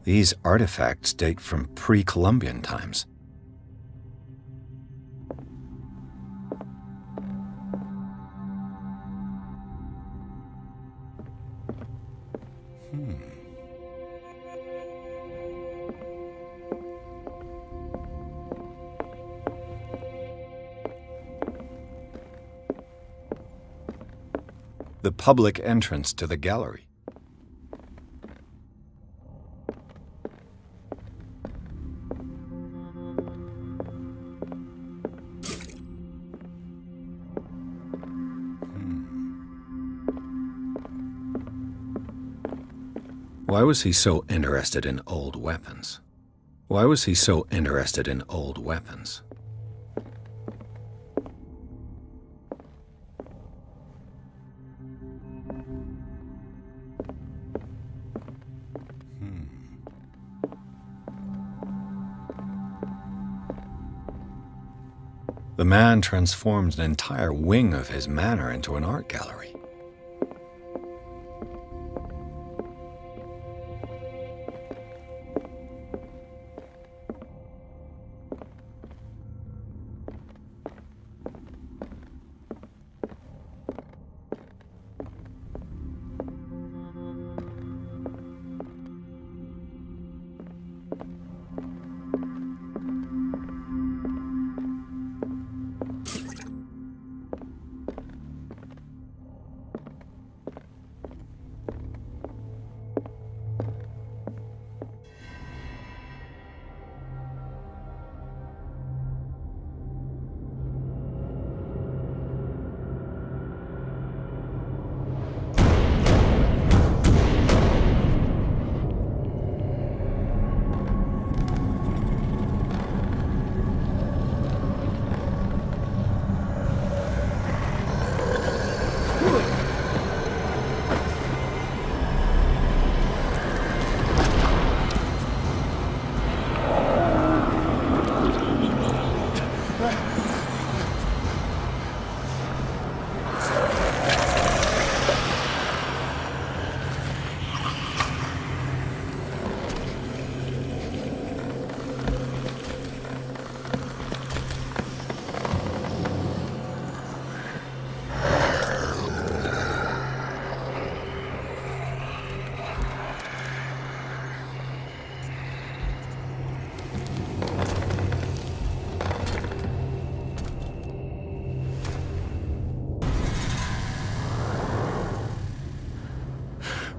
These artifacts date from pre-Columbian times. The public entrance to the gallery. Why was he so interested in old weapons? Why was he so interested in old weapons? The man transforms an entire wing of his manor into an art gallery.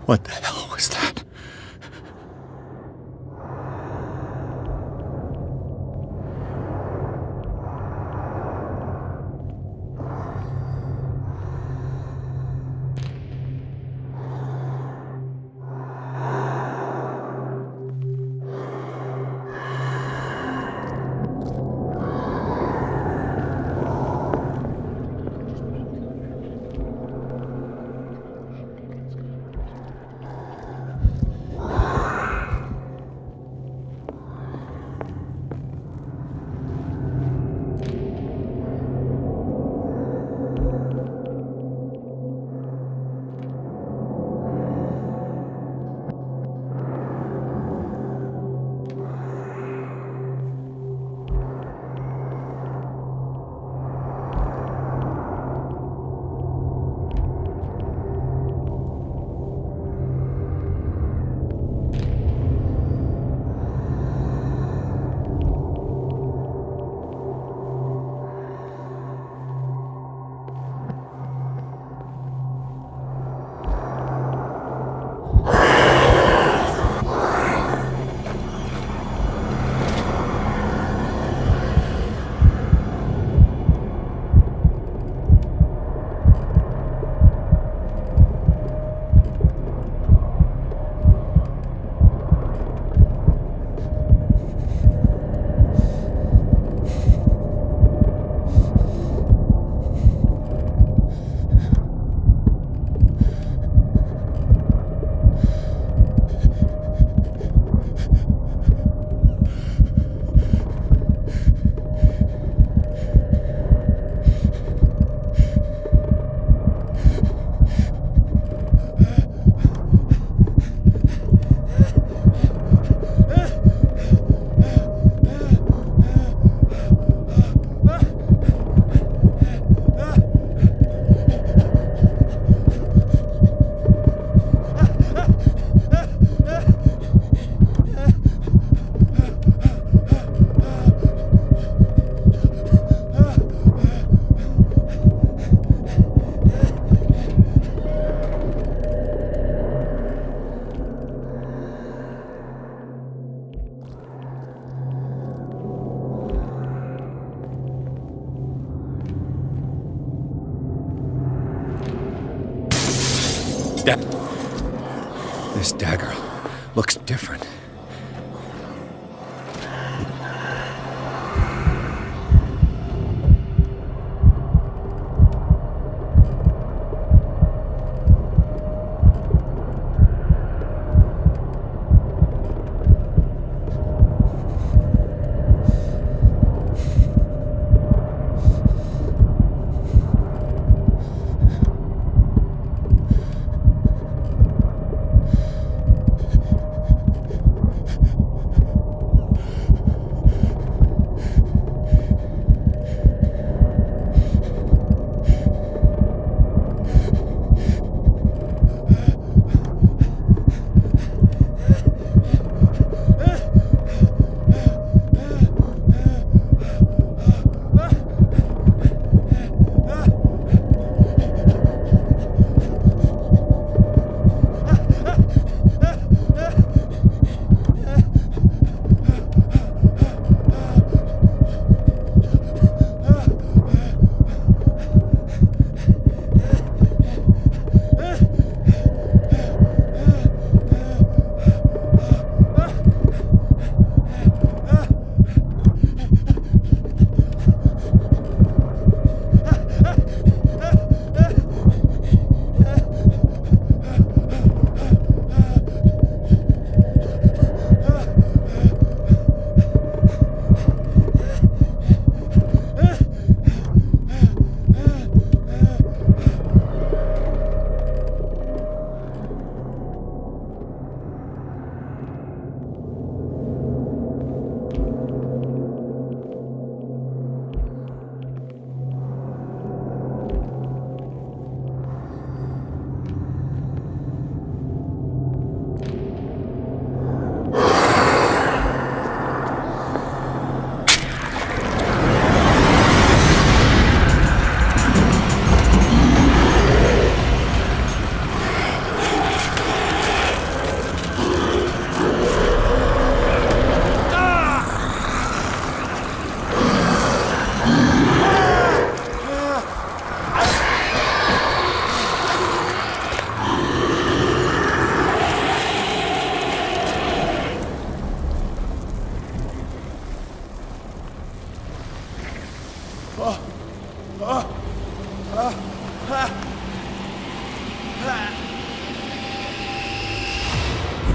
What the hell was that? This dagger looks different.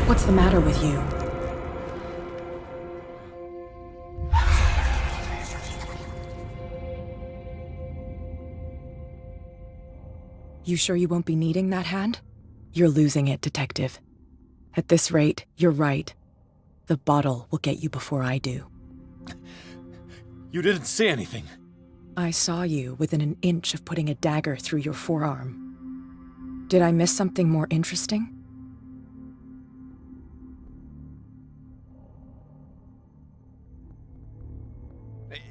What's the matter with you? You sure you won't be needing that hand? You're losing it, Detective. At this rate, you're right. The bottle will get you before I do. You didn't see anything. I saw you within an inch of putting a dagger through your forearm. Did I miss something more interesting?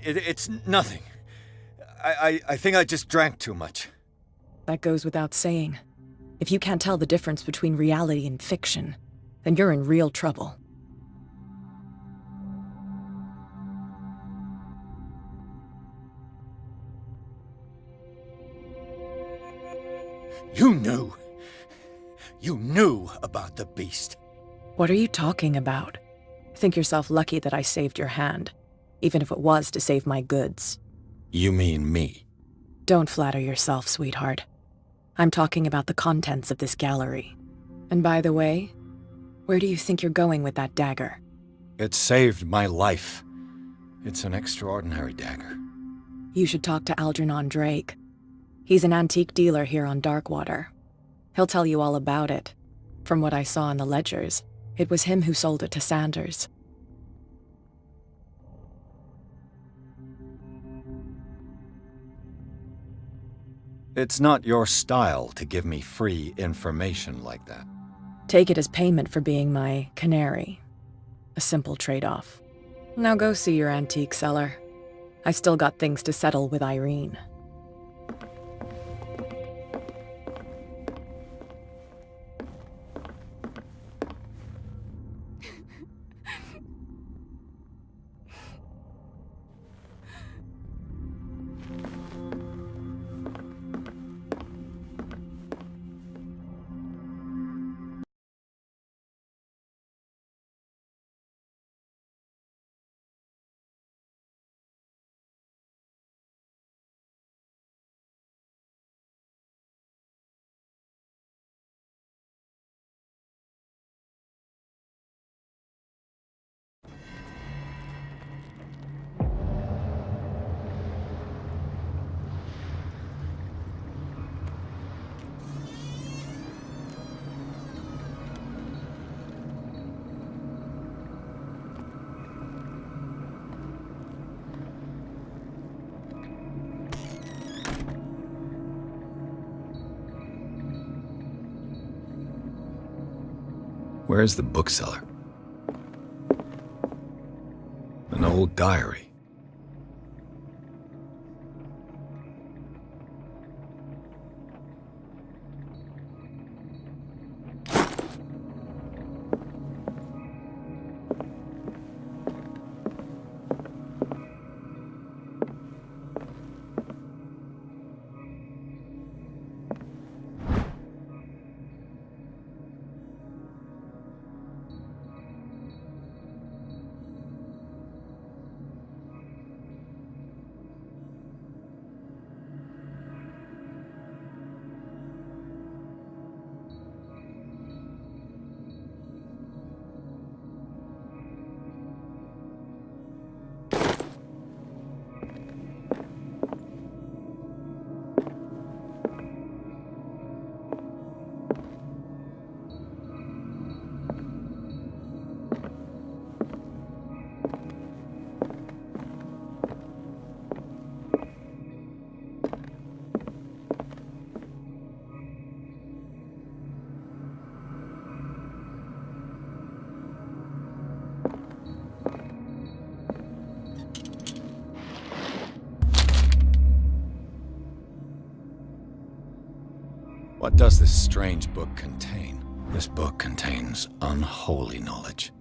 It's nothing. I think I just drank too much. That goes without saying. If you can't tell the difference between reality and fiction, then you're in real trouble. You knew. You knew about the beast. What are you talking about? Think yourself lucky that I saved your hand, even if it was to save my goods. You mean me? Don't flatter yourself, sweetheart. I'm talking about the contents of this gallery. And by the way, where do you think you're going with that dagger? It saved my life. It's an extraordinary dagger. You should talk to Algernon Drake. He's an antique dealer here on Darkwater. He'll tell you all about it. From what I saw in the ledgers, it was him who sold it to Sanders. It's not your style to give me free information like that. Take it as payment for being my canary. A simple trade-off. Now go see your antique seller. I still got things to settle with Irene. Where is the bookseller? An old diary. What does this strange book contain? This book contains unholy knowledge.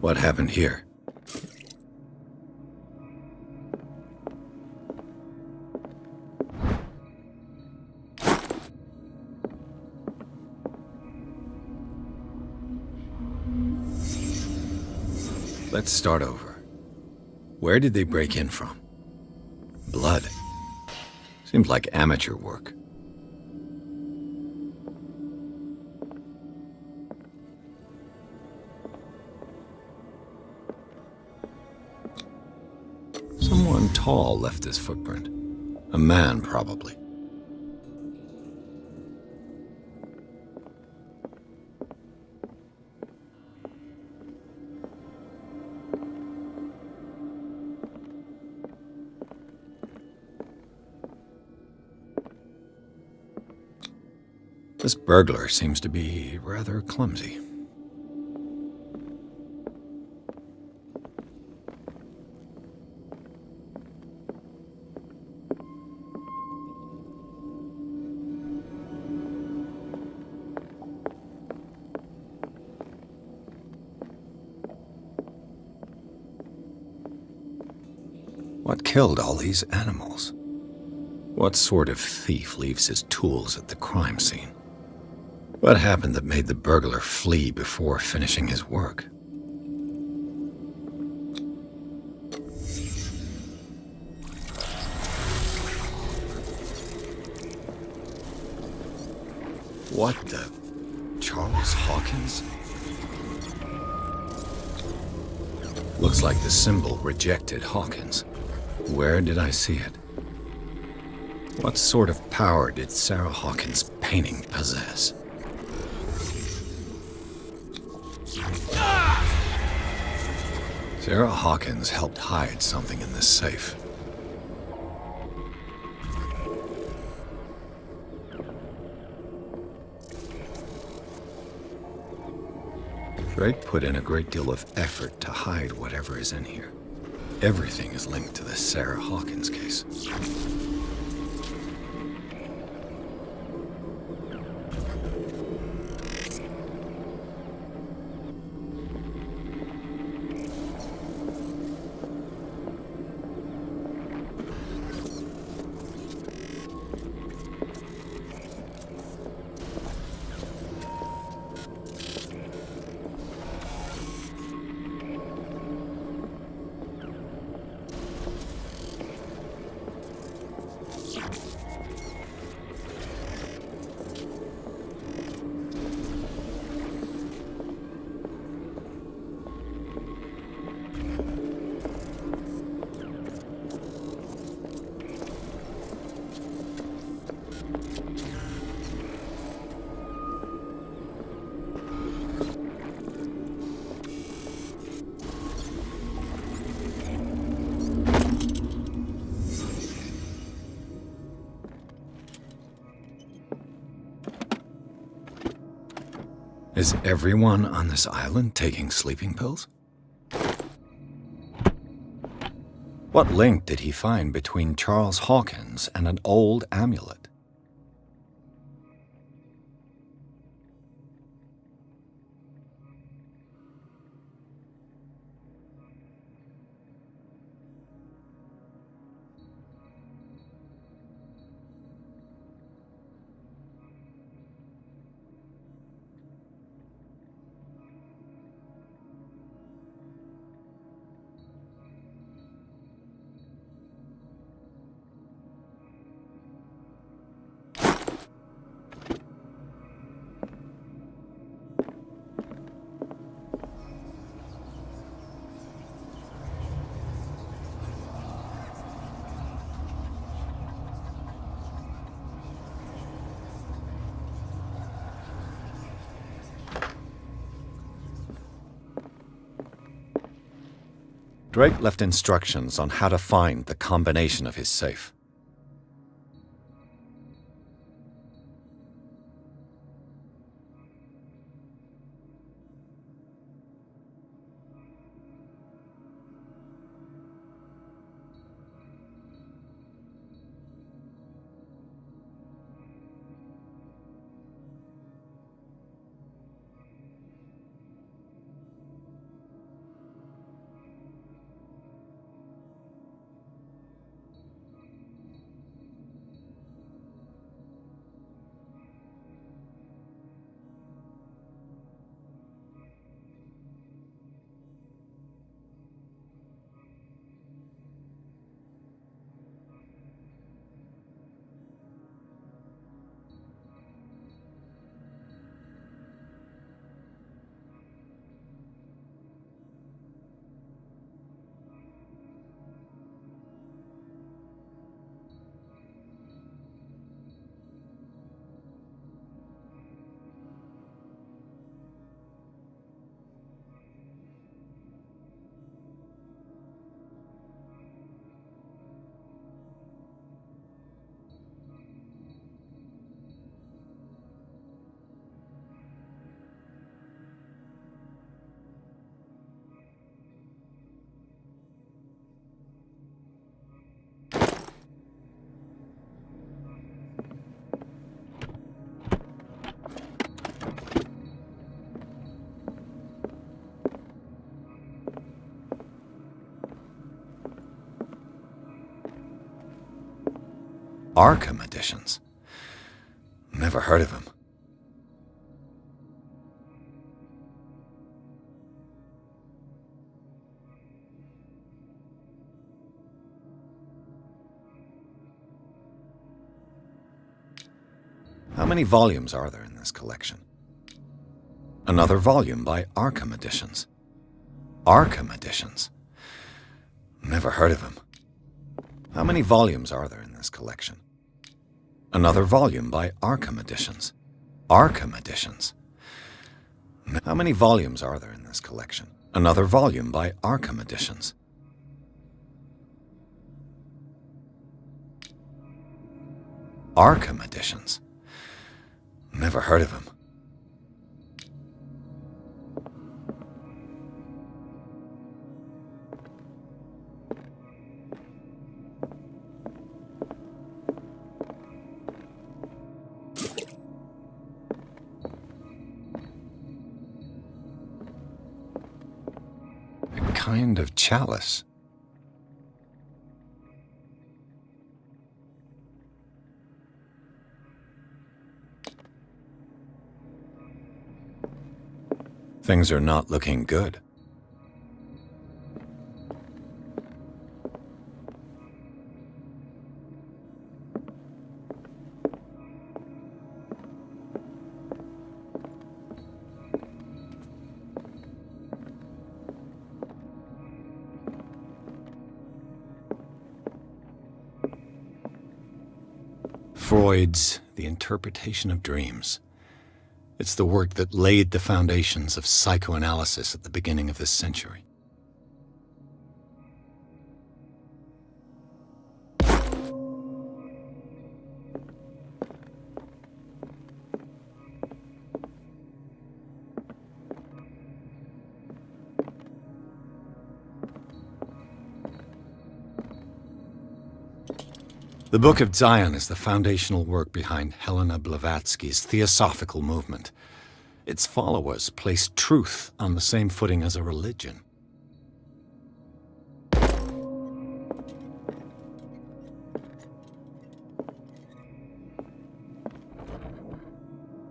What happened here? Let's start over. Where did they break in from? Blood. Seems like amateur work. Someone tall left this footprint. A man, probably. This burglar seems to be rather clumsy. What killed all these animals? What sort of thief leaves his tools at the crime scene? What happened that made the burglar flee before finishing his work? What the... Charles Hawkins? Looks like the symbol rejected Hawkins. Where did I see it? What sort of power did Sarah Hawkins' painting possess? Sarah Hawkins helped hide something in this safe. Drake put in a great deal of effort to hide whatever is in here. Everything is linked to the Sarah Hawkins case. Is everyone on this island taking sleeping pills? What link did he find between Charles Hawkins and an old amulet? Drake left instructions on how to find the combination of his safe. Arkham editions. Never heard of him. How many volumes are there in this collection? Another volume by Arkham Editions. Arkham Editions. Never heard of him. How many volumes are there in this collection? Another volume by Arkham Editions. Arkham Editions. How many volumes are there in this collection? Another volume by Arkham Editions. Arkham Editions. Never heard of him. A kind of chalice. Things are not looking good. Freud's The Interpretation of Dreams. It's the work that laid the foundations of psychoanalysis at the beginning of this century. The Book of Zion is the foundational work behind Helena Blavatsky's Theosophical movement. Its followers placed truth on the same footing as a religion.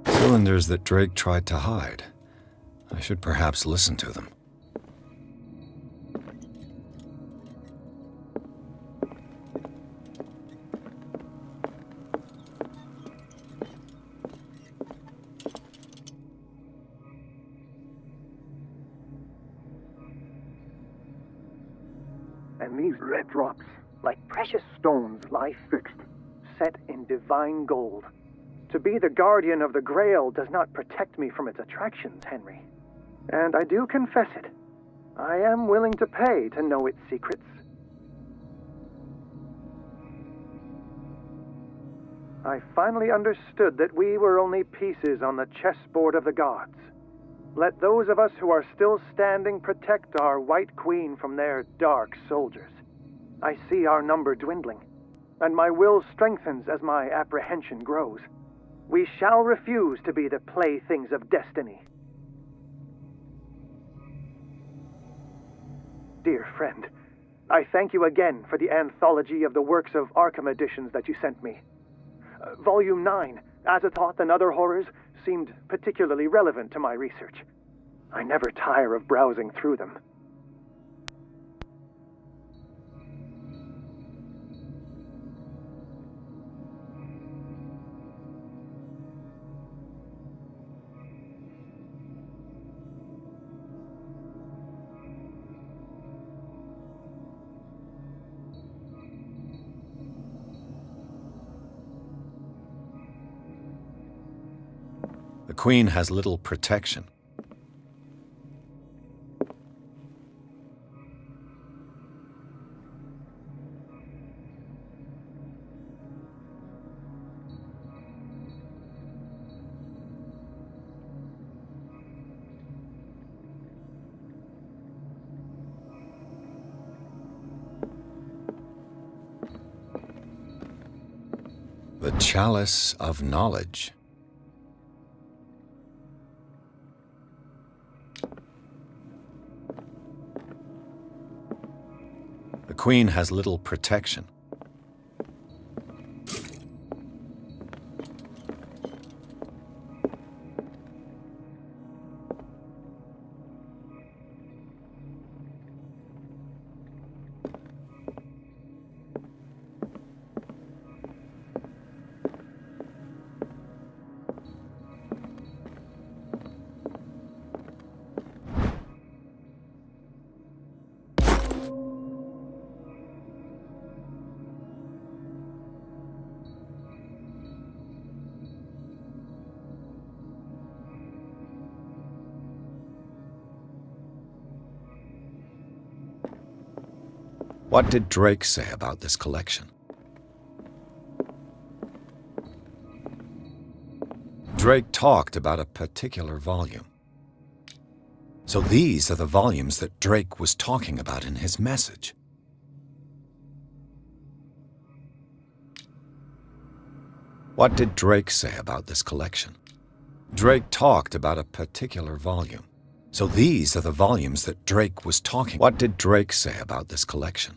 Cylinders that Drake tried to hide. I should perhaps listen to them. And these red drops, like precious stones, lie fixed, set in divine gold. To be the guardian of the Grail does not protect me from its attractions, Henry. And I do confess it. I am willing to pay to know its secrets. I finally understood that we were only pieces on the chessboard of the gods. Let those of us who are still standing protect our White Queen from their dark soldiers. I see our number dwindling, and my will strengthens as my apprehension grows. We shall refuse to be the playthings of destiny. Dear friend, I thank you again for the anthology of the works of Arkham editions that you sent me. Volume 9, Azathoth and Other Horrors, seemed particularly relevant to my research. I never tire of browsing through them. The Queen has little protection. The Chalice of Knowledge. The Queen has little protection. What did Drake say about this collection? Drake talked about a particular volume. So these are the volumes that Drake was talking about in his message. What did Drake say about this collection? Drake talked about a particular volume. So these are the volumes that Drake was talking. What did Drake say about this collection?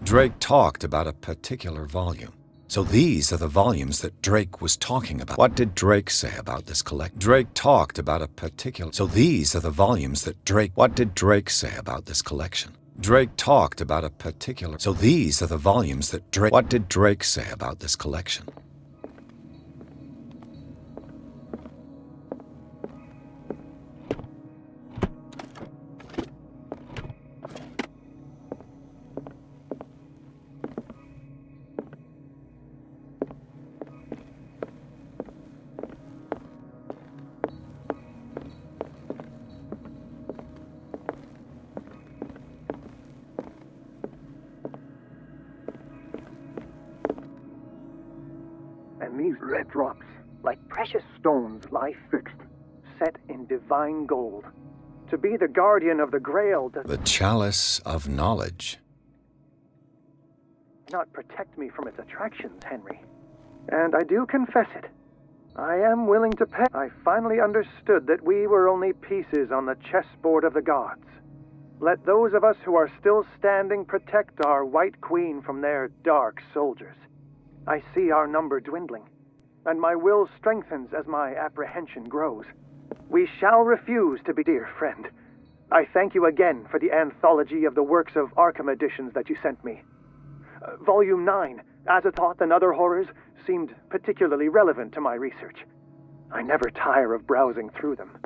Drake talked about a particular volume. So these are the volumes that Drake was talking about. What did Drake say about this collection? Drake talked about a particular... So these are the volumes that Drake... What did Drake say about this collection? Drake talked about a particular... So these are the volumes that Drake... What did Drake say about this collection? And these red drops, like precious stones, lie fixed, set in divine gold. To be the guardian of the Grail does The chalice of knowledge. not protect me from its attractions, Henry. And I do confess it. I am willing to pay. I finally understood that we were only pieces on the chessboard of the gods. Let those of us who are still standing protect our White Queen from their dark soldiers. I see our number dwindling, and my will strengthens as my apprehension grows. We shall refuse to be, dear friend. I thank you again for the anthology of the works of Arkham editions that you sent me. Volume 9, Azathoth and Other Horrors, seemed particularly relevant to my research. I never tire of browsing through them.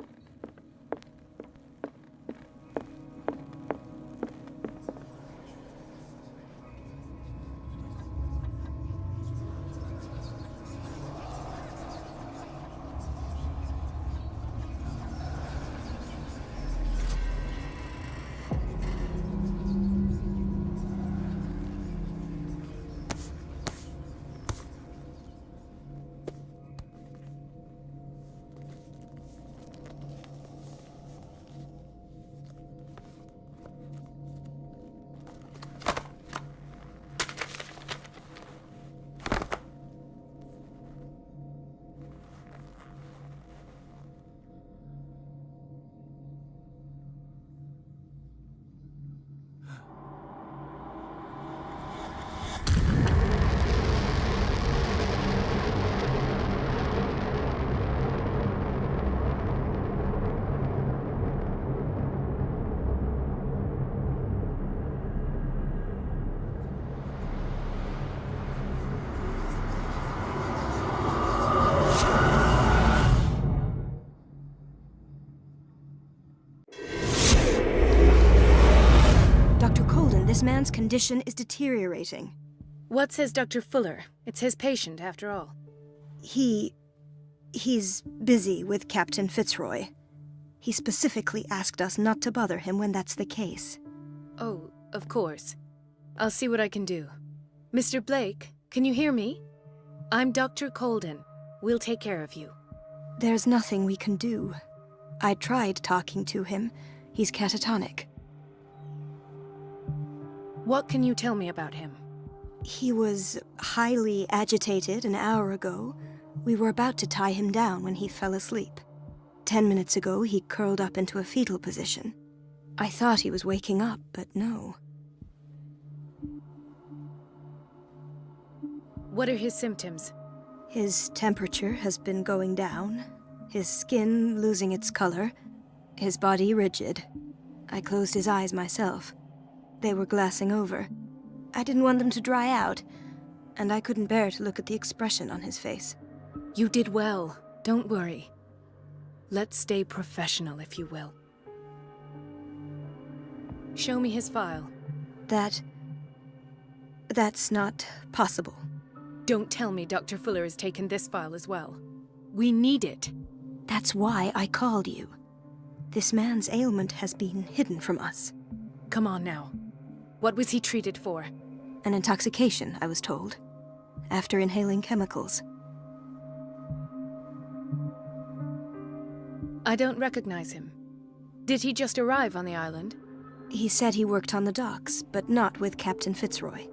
This man's condition is deteriorating. What says Dr. Fuller? It's his patient, after all. He's busy with Captain Fitzroy. He specifically asked us not to bother him when that's the case. Oh, of course. I'll see what I can do. Mr. Blake, can you hear me? I'm Dr. Colden. We'll take care of you. There's nothing we can do. I tried talking to him. He's catatonic. What can you tell me about him? He was highly agitated an hour ago. We were about to tie him down when he fell asleep. 10 minutes ago, he curled up into a fetal position. I thought he was waking up, but no. What are his symptoms? His temperature has been going down, his skin losing its color, his body rigid. I closed his eyes myself. They were glassing over. I didn't want them to dry out, and I couldn't bear to look at the expression on his face. You did well. Don't worry. Let's stay professional, if you will. Show me his file. That's not possible. Don't tell me Dr. Fuller has taken this file as well. We need it. That's why I called you. This man's ailment has been hidden from us. Come on now. What was he treated for? An intoxication, I was told, after inhaling chemicals. I don't recognize him. Did he just arrive on the island? He said he worked on the docks, but not with Captain Fitzroy.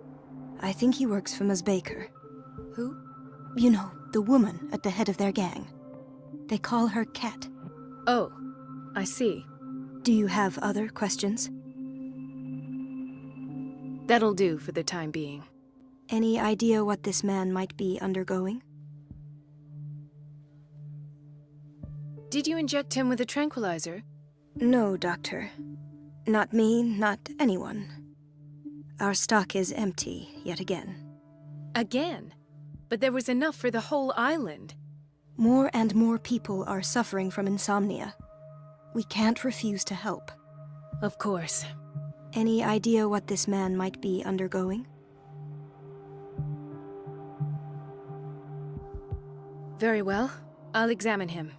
I think he works for Ms. Baker. Who? You know, the woman at the head of their gang. They call her Cat. Oh, I see. Do you have other questions? That'll do for the time being. Any idea what this man might be undergoing? Did you inject him with a tranquilizer? No, Doctor. Not me, not anyone. Our stock is empty, yet again. Again? But there was enough for the whole island. More and more people are suffering from insomnia. We can't refuse to help. Of course. Any idea what this man might be undergoing? Very well. I'll examine him.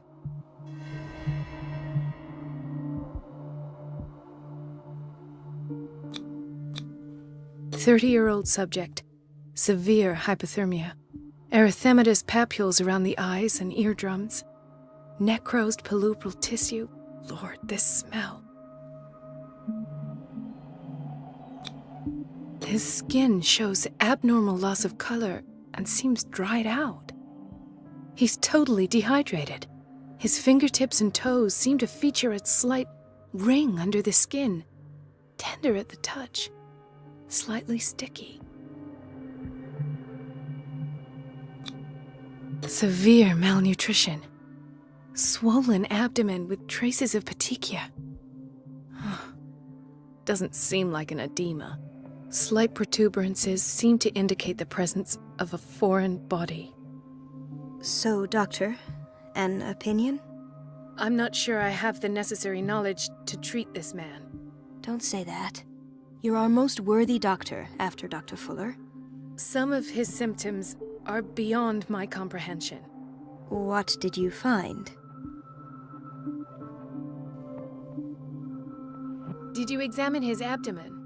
"30-year-old subject. Severe hypothermia. Erythematous papules around the eyes and eardrums. Necrosed palpebral tissue. Lord, this smell. His skin shows abnormal loss of color and seems dried out. He's totally dehydrated. His fingertips and toes seem to feature a slight ring under the skin, tender at the touch, slightly sticky. Severe malnutrition. Swollen abdomen with traces of petechia. Doesn't seem like an edema. Slight protuberances seem to indicate the presence of a foreign body. So, Doctor, an opinion? I'm not sure I have the necessary knowledge to treat this man. Don't say that. You're our most worthy doctor after Dr. Fuller. Some of his symptoms are beyond my comprehension. What did you find? Did you examine his abdomen?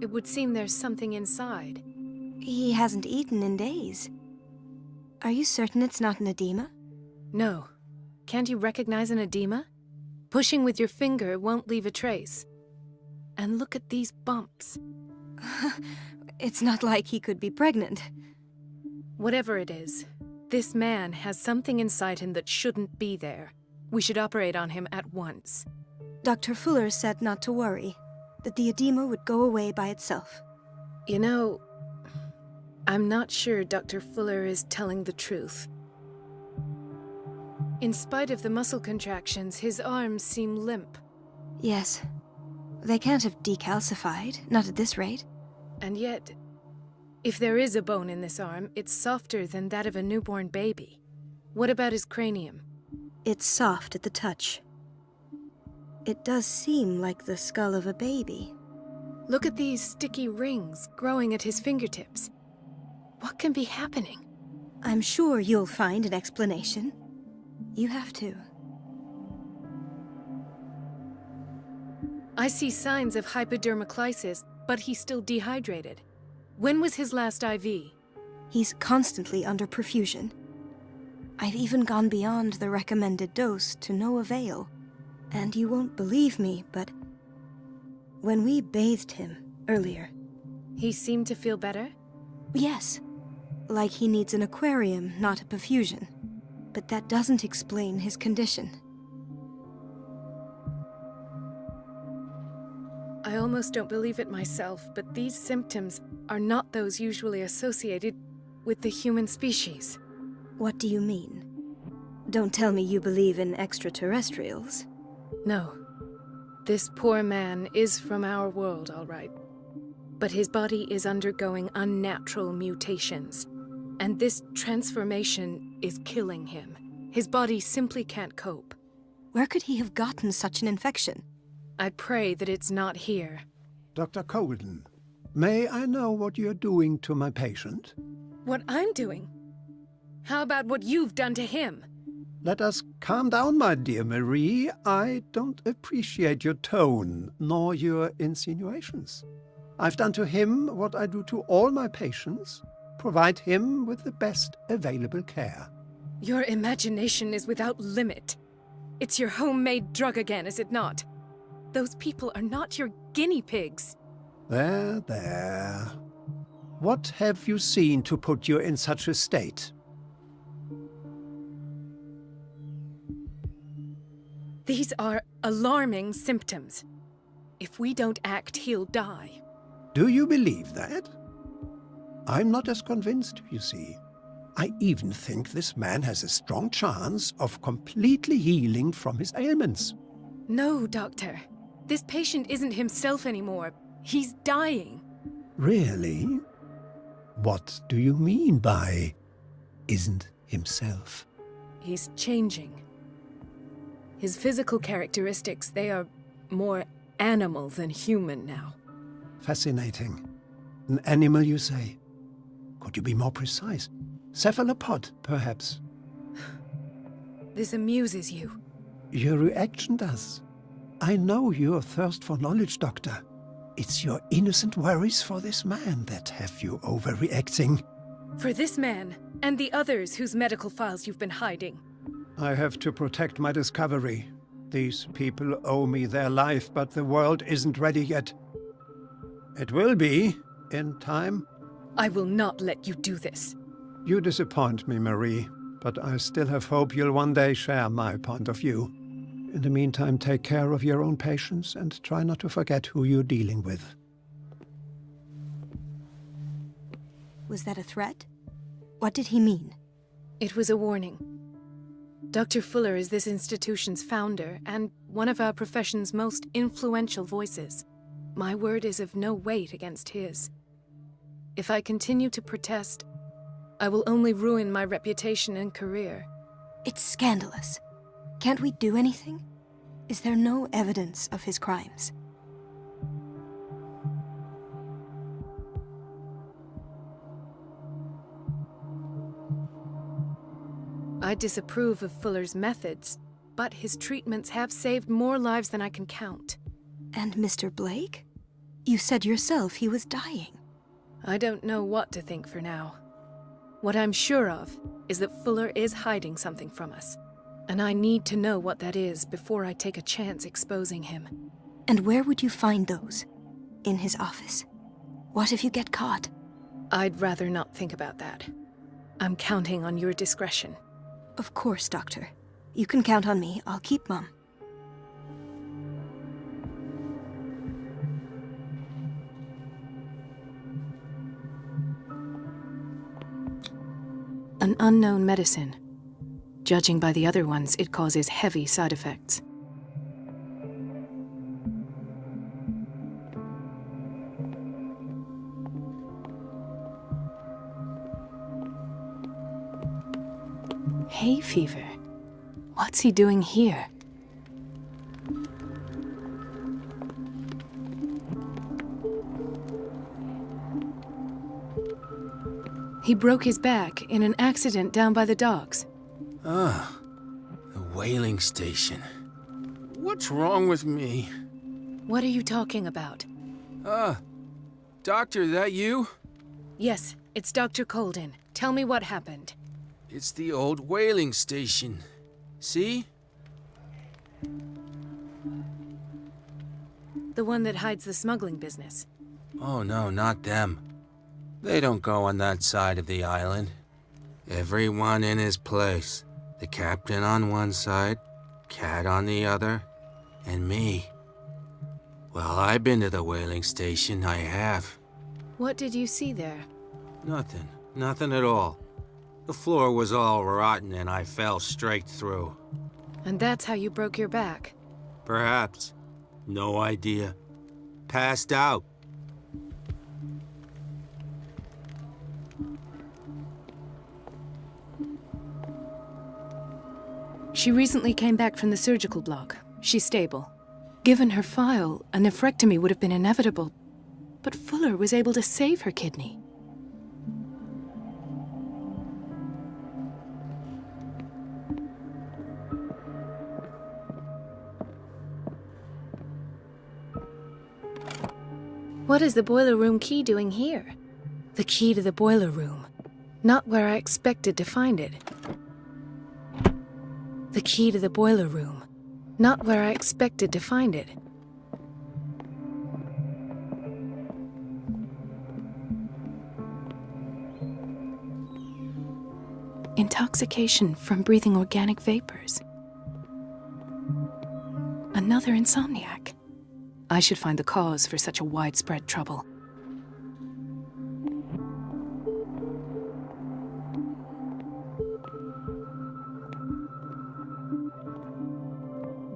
It would seem there's something inside. He hasn't eaten in days. Are you certain it's not an edema? No. Can't you recognize an edema? Pushing with your finger won't leave a trace. And look at these bumps. It's not like he could be pregnant. Whatever it is, this man has something inside him that shouldn't be there. We should operate on him at once. Dr. Fuller said not to worry, that the edema would go away by itself. You know, I'm not sure Dr. Fuller is telling the truth. In spite of the muscle contractions, his arms seem limp. Yes. They can't have decalcified, not at this rate. And yet, if there is a bone in this arm, it's softer than that of a newborn baby. What about his cranium? It's soft at the touch. It does seem like the skull of a baby. Look at these sticky rings growing at his fingertips. What can be happening? I'm sure you'll find an explanation. You have to. I see signs of hypodermoclysis, but he's still dehydrated. When was his last IV? He's constantly under perfusion. I've even gone beyond the recommended dose to no avail. And you won't believe me, but when we bathed him earlier... He seemed to feel better? Yes. Like he needs an aquarium, not a perfusion. But that doesn't explain his condition. I almost don't believe it myself, but these symptoms are not those usually associated with the human species. What do you mean? Don't tell me you believe in extraterrestrials. No. This poor man is from our world, all right. But his body is undergoing unnatural mutations. And this transformation is killing him. His body simply can't cope. Where could he have gotten such an infection? I pray that it's not here. Dr. Colden, may I know what you're doing to my patient? What I'm doing? How about what you've done to him? Let us calm down, my dear Marie. I don't appreciate your tone, nor your insinuations. I've done to him what I do to all my patients, provide him with the best available care. Your imagination is without limit. It's your homemade drug again, is it not? Those people are not your guinea pigs. There, there. What have you seen to put you in such a state? These are alarming symptoms. If we don't act, he'll die. Do you believe that? I'm not as convinced, you see. I even think this man has a strong chance of completely healing from his ailments. No, Doctor. This patient isn't himself anymore. He's dying. Really? What do you mean by isn't himself? He's changing. His physical characteristics, they are more animal than human now. Fascinating. An animal, you say? Could you be more precise? Cephalopod, perhaps? This amuses you. Your reaction does. I know your thirst for knowledge, Doctor. It's your innocent worries for this man that have you overreacting. For this man, and the others whose medical files you've been hiding. I have to protect my discovery. These people owe me their life, but the world isn't ready yet. It will be, in time. I will not let you do this. You disappoint me, Marie, but I still have hope you'll one day share my point of view. In the meantime, take care of your own patients and try not to forget who you're dealing with. Was that a threat? What did he mean? It was a warning. Dr. Fuller is this institution's founder and one of our profession's most influential voices. My word is of no weight against his. If I continue to protest, I will only ruin my reputation and career. It's scandalous. Can't we do anything? Is there no evidence of his crimes? I disapprove of Fuller's methods, but his treatments have saved more lives than I can count. And Mr. Blake? You said yourself he was dying. I don't know what to think for now. What I'm sure of is that Fuller is hiding something from us. And I need to know what that is before I take a chance exposing him. And where would you find those? In his office? What if you get caught? I'd rather not think about that. I'm counting on your discretion. Of course, Doctor. You can count on me. I'll keep Mum. An unknown medicine. Judging by the other ones, it causes heavy side effects. Hay fever. What's he doing here? He broke his back in an accident down by the docks. Ah, the whaling station. What's wrong with me? What are you talking about? Doctor, that you? Yes, it's Dr. Colden. Tell me what happened. It's the old whaling station. See? The one that hides the smuggling business. Oh no, not them. They don't go on that side of the island. Everyone in his place. The captain on one side, Cat on the other, and me. Well, I've been to the whaling station, I have. What did you see there? Nothing. Nothing at all. The floor was all rotten and I fell straight through. And that's how you broke your back? Perhaps. No idea. Passed out. She recently came back from the surgical block. She's stable. Given her file, a nephrectomy would have been inevitable. But Fuller was able to save her kidney. What is the boiler room key doing here? The key to the boiler room. Not where I expected to find it. The key to the boiler room. Not where I expected to find it. Intoxication from breathing organic vapors. Another insomniac. I should find the cause for such a widespread trouble.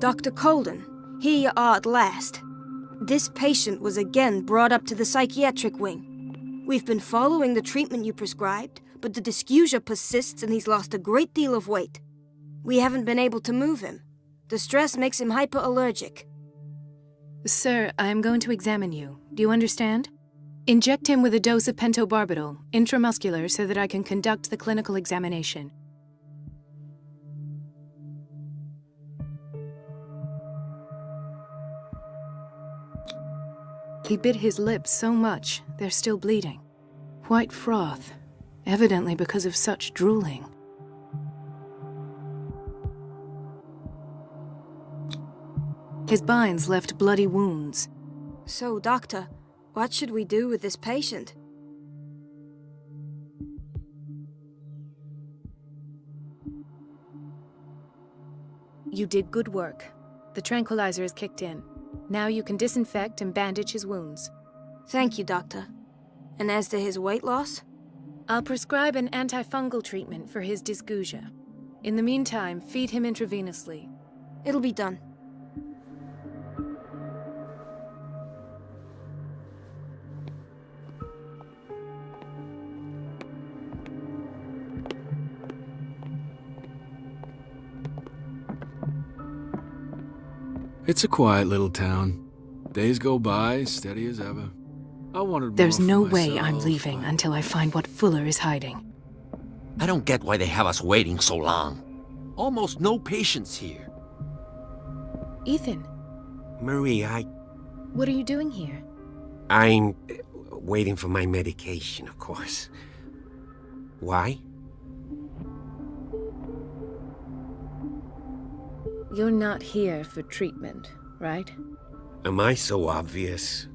Dr. Colden, here you are at last. This patient was again brought up to the psychiatric wing. We've been following the treatment you prescribed, but the dysgeusia persists and he's lost a great deal of weight. We haven't been able to move him. The stress makes him hyperallergic. Sir, I am going to examine you. Do you understand? Inject him with a dose of pentobarbital, intramuscular, so that I can conduct the clinical examination. He bit his lips so much, they're still bleeding. White froth, evidently because of such drooling. His binds left bloody wounds. So, Doctor, what should we do with this patient? You did good work. The tranquilizer is kicked in. Now you can disinfect and bandage his wounds. Thank you, Doctor. And as to his weight loss? I'll prescribe an antifungal treatment for his dysgeusia. In the meantime, feed him intravenously. It'll be done. It's a quiet little town. Days go by, steady as ever. I wanted There's more no for way myself, I'm leaving until I find what Fuller is hiding. I don't get why they have us waiting so long. Almost no patients here. Ethan, Marie, what are you doing here? I'm waiting for my medication, of course. Why? You're not here for treatment, right? Am I so obvious?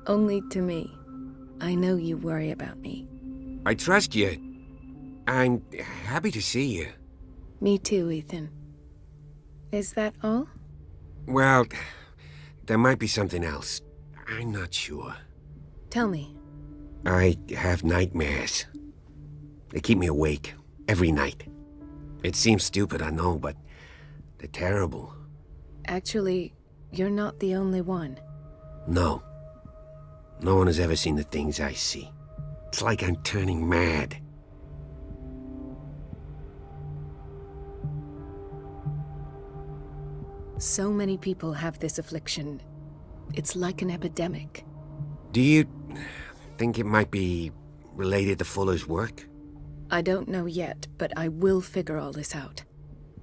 Only to me. I know you worry about me. I trust you. I'm happy to see you. Me too, Ethan. Is that all? Well, there might be something else. I'm not sure. Tell me. I have nightmares. They keep me awake every night. It seems stupid, I know, but they're terrible. Actually, you're not the only one. No. No one has ever seen the things I see. It's like I'm turning mad. So many people have this affliction. It's like an epidemic. Do you think it might be related to Fuller's work? I don't know yet, but I will figure all this out.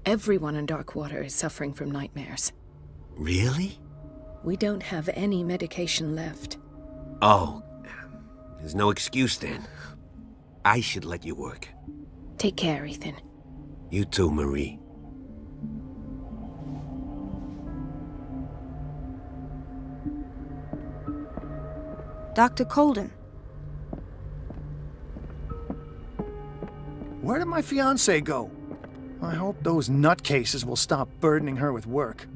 Everyone in Darkwater is suffering from nightmares. Really? We don't have any medication left. Oh, there's no excuse then. I should let you work. Take care, Ethan. You too, Marie. Dr. Colden. Where did my fiancée go? I hope those nutcases will stop burdening her with work.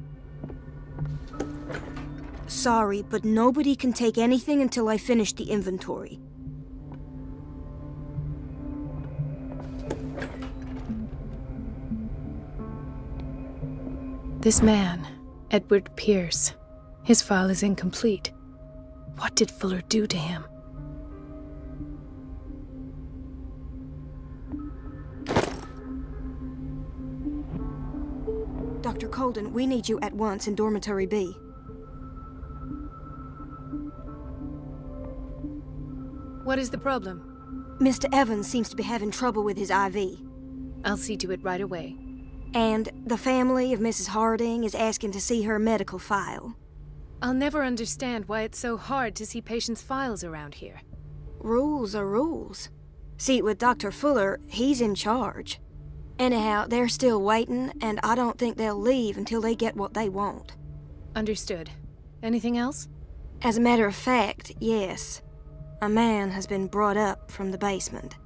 Sorry, but nobody can take anything until I finish the inventory. This man, Edwarda Pierce, his file is incomplete. What did Fuller do to him? Dr. Colden, we need you at once in Dormitory B. What is the problem? Mr. Evans seems to be having trouble with his IV. I'll see to it right away. And the family of Mrs. Harding is asking to see her medical file. I'll never understand why it's so hard to see patients' files around here. Rules are rules. See, with Dr. Fuller, he's in charge. Anyhow, they're still waiting, and I don't think they'll leave until they get what they want. Understood. Anything else? As a matter of fact, yes. A man has been brought up from the basement.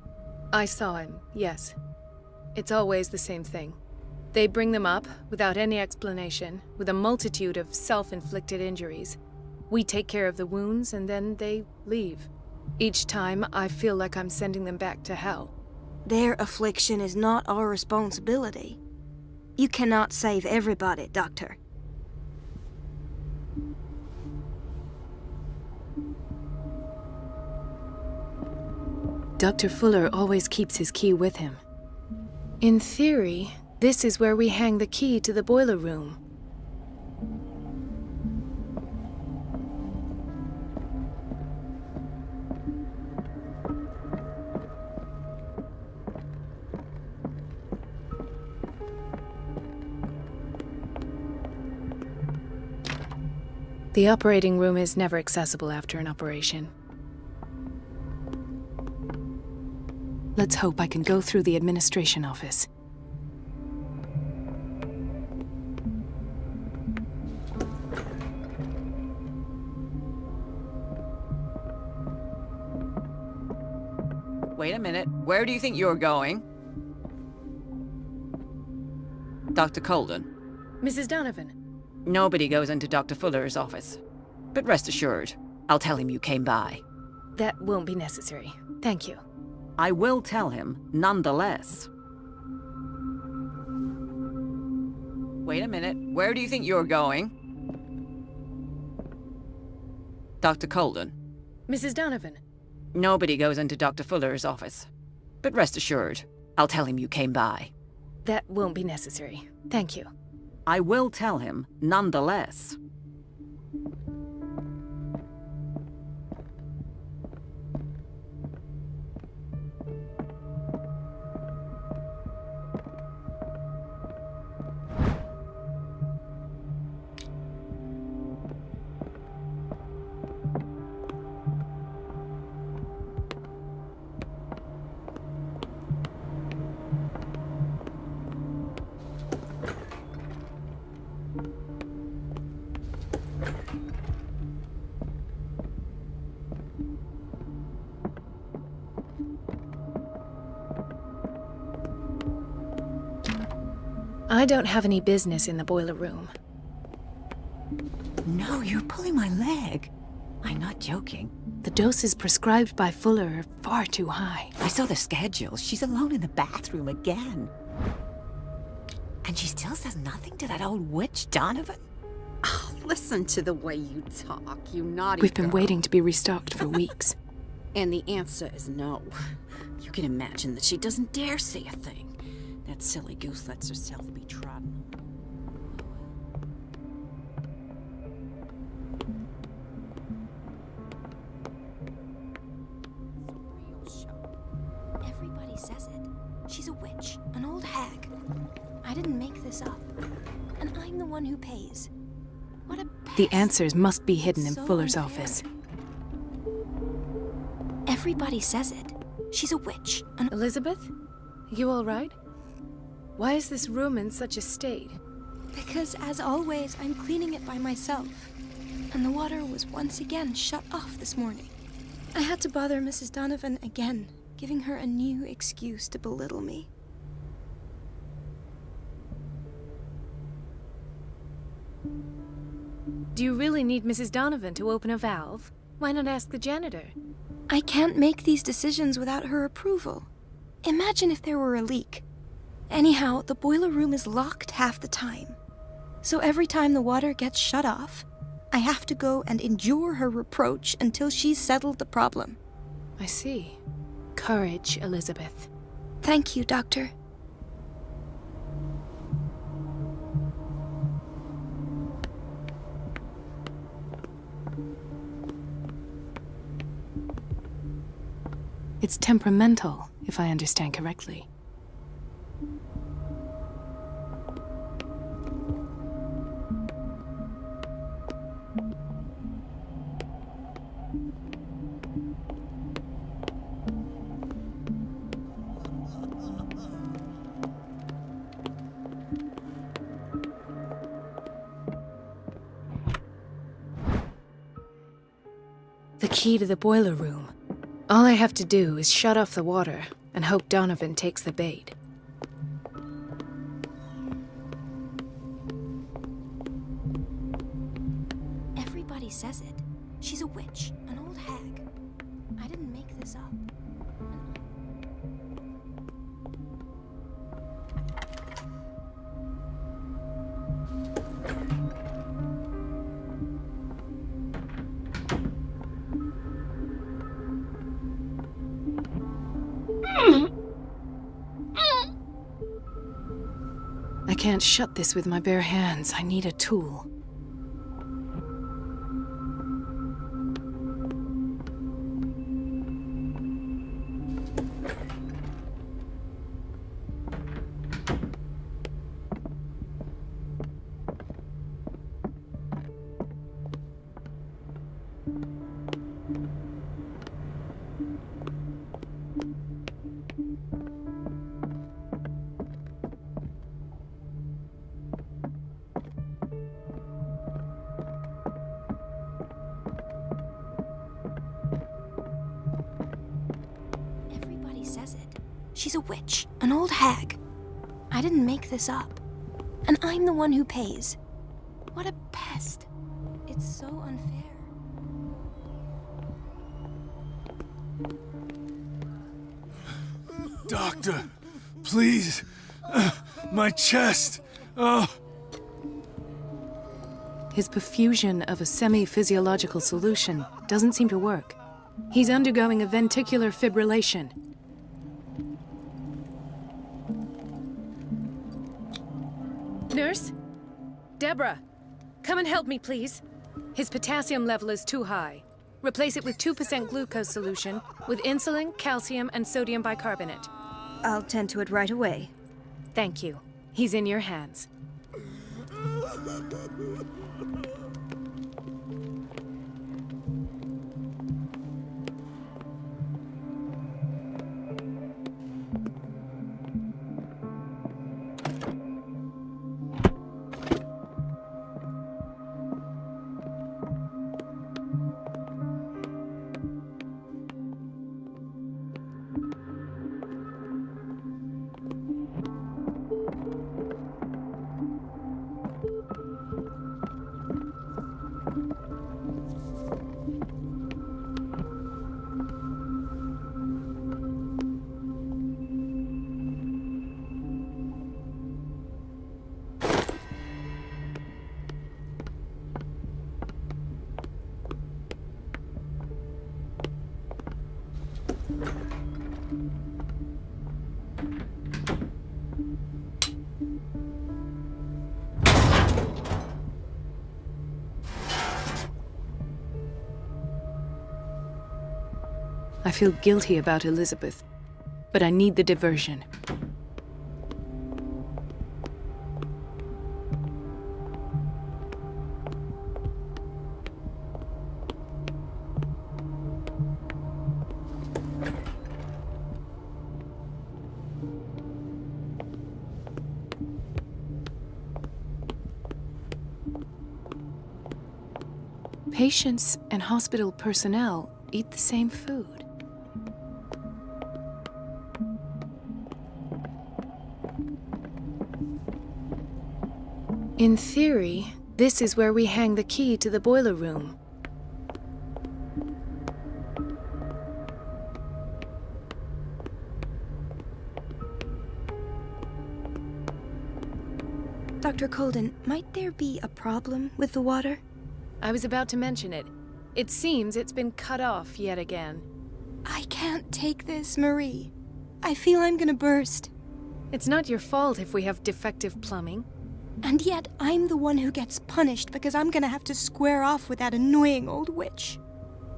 I saw him, yes. It's always the same thing. They bring them up, without any explanation, with a multitude of self-inflicted injuries. We take care of the wounds, and then they leave. Each time, I feel like I'm sending them back to hell. Their affliction is not our responsibility. You cannot save everybody, Doctor. Dr. Fuller always keeps his key with him. In theory, this is where we hang the key to the boiler room. The operating room is never accessible after an operation. Let's hope I can go through the administration office. Wait a minute. Where do you think you're going? Dr. Colden. Mrs. Donovan. Nobody goes into Dr. Fuller's office. But rest assured, I'll tell him you came by. That won't be necessary. Thank you. I will tell him, nonetheless. Wait a minute. Where do you think you're going? Dr. Colden. Mrs. Donovan. Nobody goes into Dr. Fuller's office. But rest assured, I'll tell him you came by. That won't be necessary. Thank you. I will tell him, nonetheless. I don't have any business in the boiler room. No, you're pulling my leg. I'm not joking. The doses prescribed by Fuller are far too high. I saw the schedule. She's alone in the bathroom again. And she still says nothing to that old witch, Donovan? Oh, listen to the way you talk, you naughty We've been girl. waiting to be restocked for weeks. And the answer is no. You can imagine that she doesn't dare say a thing. That silly goose lets herself be trodden. Everybody says it. She's a witch, an old hag. I didn't make this up. And I'm the one who pays. What a pest. The answers must be hidden in So Fuller's unfair. office. Everybody says it. She's a witch, an... Elizabeth? You all right? Why is this room in such a state? Because, as always, I'm cleaning it by myself. And the water was once again shut off this morning. I had to bother Mrs. Donovan again, giving her a new excuse to belittle me. Do you really need Mrs. Donovan to open a valve? Why not ask the janitor? I can't make these decisions without her approval. Imagine if there were a leak. Anyhow, the boiler room is locked half the time. So every time the water gets shut off, I have to go and endure her reproach until she's settled the problem. I see. Courage, Elizabeth. Thank you, Doctor. It's temperamental, if I understand correctly. key to the boiler room. All I have to do is shut off the water and hope Donovan takes the bait. Everybody says it. She's a witch, an old hag. I didn't make this up. I can't shut this with my bare hands. I need a tool. She's a witch, an old hag. I didn't make this up. And I'm the one who pays. What a pest. It's so unfair. Doctor, please. My chest. Oh. His perfusion of a semi-physiological solution doesn't seem to work. He's undergoing a ventricular fibrillation. Nurse? Deborah, come and help me, please. His potassium level is too high. Replace it with 2% glucose solution with insulin, calcium, and sodium bicarbonate. I'll tend to it right away. Thank you. He's in your hands. I feel guilty about Elizabeth, but I need the diversion. Patients and hospital personnel eat the same food. In theory, this is where we hang the key to the boiler room. Dr. Colden, might there be a problem with the water? I was about to mention it. It seems it's been cut off yet again. I can't take this, Marie. I feel I'm gonna burst. It's not your fault if we have defective plumbing. And yet, I'm the one who gets punished because I'm gonna have to square off with that annoying old witch.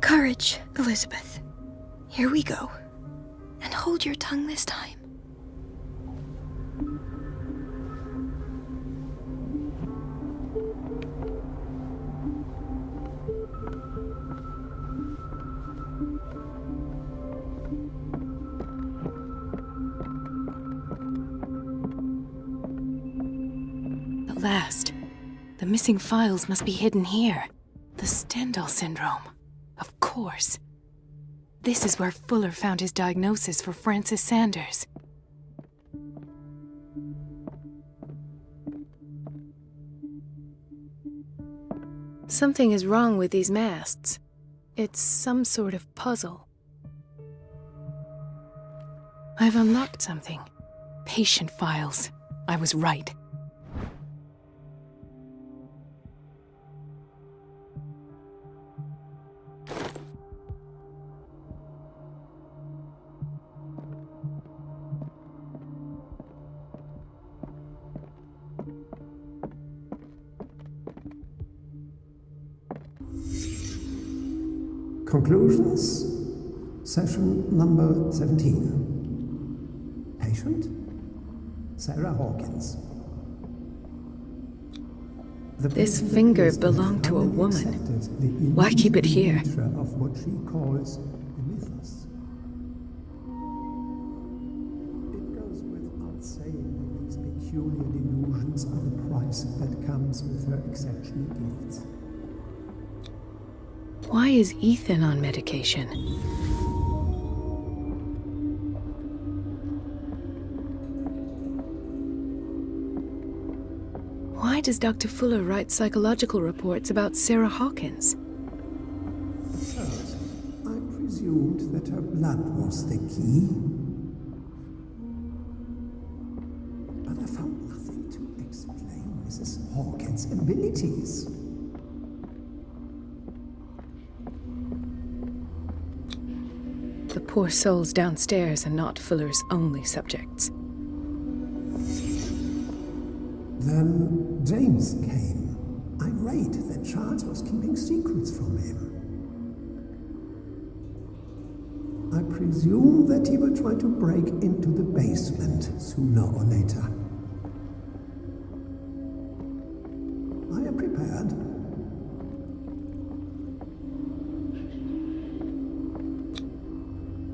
Courage, Elizabeth. Here we go. And hold your tongue this time. The missing files must be hidden here. The Stendhal syndrome. Of course. course. This is where Fuller found his diagnosis for Francis Sanders. Something is wrong with these masts. It's some sort of puzzle. I've unlocked something. Patient files. I was right. Conclusions, session number 17. Patient, Sarah Hawkins. This finger belonged to a woman. Why keep it here? Of what she calls the mythos. It goes without saying that these peculiar delusions are the price that comes with her exceptional gifts. Why is Ethan on medication? Why does Dr. Fuller write psychological reports about Sarah Hawkins? At first, I presumed that her blood was the key. But I found nothing to explain Mrs. Hawkins' abilities. The poor souls downstairs are not Fuller's only subjects. Then James came, irate that Charles was keeping secrets from him. I presume that he will try to break into the basement sooner or later. I am prepared.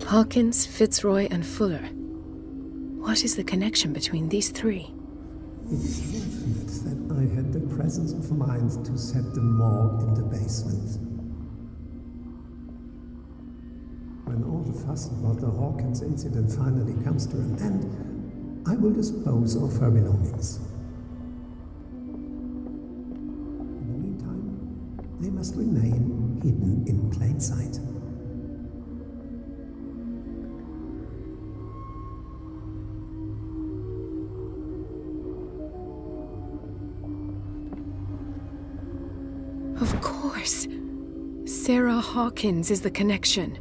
Hawkins, Fitzroy, and Fuller. What is the connection between these three? It is fortunate that I had the presence of mind to set the morgue in the basement. When all the fuss about the Hawkins incident finally comes to an end, I will dispose of her belongings. In the meantime, they must remain hidden in plain sight. Of course. Sarah Hawkins is the connection.